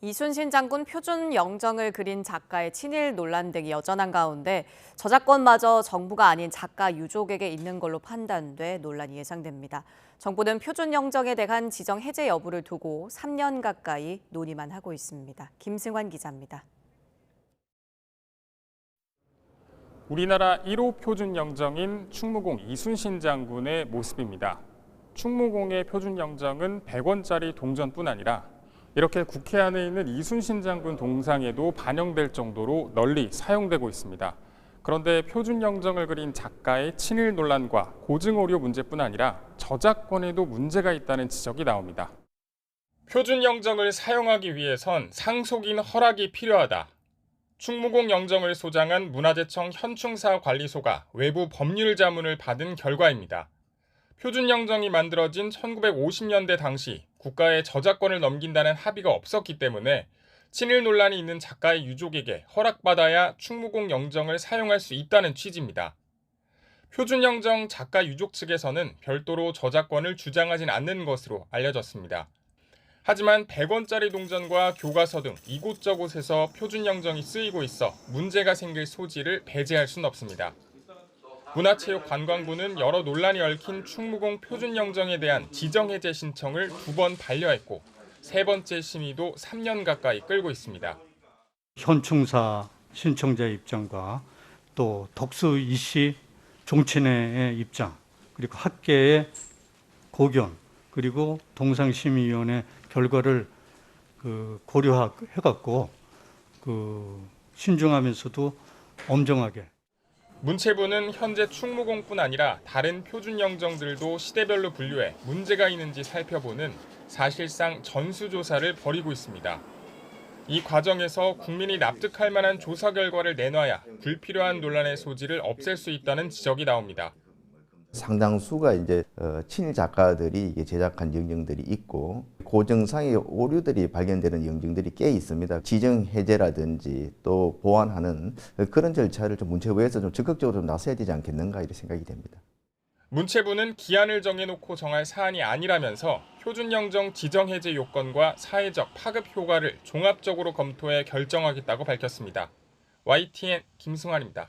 이순신 장군 표준 영정을 그린 작가의 친일 논란 등이 여전한 가운데 저작권마저 정부가 아닌 작가 유족에게 있는 걸로 판단돼 논란이 예상됩니다. 정부는 표준 영정에 대한 지정 해제 여부를 두고 3년 가까이 논의만 하고 있습니다. 김승환 기자입니다. 우리나라 1호 표준 영정인 충무공 이순신 장군의 모습입니다. 충무공의 표준 영정은 100원짜리 동전뿐 아니라 이렇게 국회 안에 있는 이순신 장군 동상에도 반영될 정도로 널리 사용되고 있습니다. 그런데 표준 영정을 그린 작가의 친일 논란과 고증 오류 문제뿐 아니라 저작권에도 문제가 있다는 지적이 나옵니다. 표준 영정을 사용하기 위해선 상속인 허락이 필요하다. 충무공 영정을 소장한 문화재청 현충사 관리소가 외부 법률 자문을 받은 결과입니다. 표준 영정이 만들어진 1950년대 당시 국가에 저작권을 넘긴다는 합의가 없었기 때문에 친일 논란이 있는 작가의 유족에게 허락받아야 충무공 영정을 사용할 수 있다는 취지입니다. 표준 영정 작가 유족 측에서는 별도로 저작권을 주장하진 않는 것으로 알려졌습니다. 하지만 100원짜리 동전과 교과서 등 이곳저곳에서 표준 영정이 쓰이고 있어 문제가 생길 소지를 배제할 수는 없습니다. 문화체육관광부는 여러 논란이 얽힌 충무공 표준 영정에 대한 지정 해제 신청을 2번 반려했고 3번째 심의도 3년 가까이 끌고 있습니다. 현충사 신청자의 입장과 또 덕수 이씨 종친회의 입장, 그리고 학계의 고견, 그리고 동상심의위원회 결과를 고려해갖고 신중하면서도 엄정하게. 문체부는 현재 충무공뿐 아니라 다른 표준 영정들도 시대별로 분류해 문제가 있는지 살펴보는 사실상 전수조사를 벌이고 있습니다. 이 과정에서 국민이 납득할 만한 조사 결과를 내놔야 불필요한 논란의 소지를 없앨 수 있다는 지적이 나옵니다. 상당수가 이제 친일 작가들이 제작한 영정들이 있고 고증상의 오류들이 발견되는 영정들이 꽤 있습니다. 지정 해제라든지 또 보완하는 그런 절차를 좀 문체부에서 좀 적극적으로 좀 나서야 되지 않겠는가 이렇게 생각이 됩니다. 문체부는 기한을 정해놓고 정할 사안이 아니라면서 표준 영정 지정 해제 요건과 사회적 파급 효과를 종합적으로 검토해 결정하겠다고 밝혔습니다. YTN 김승환입니다.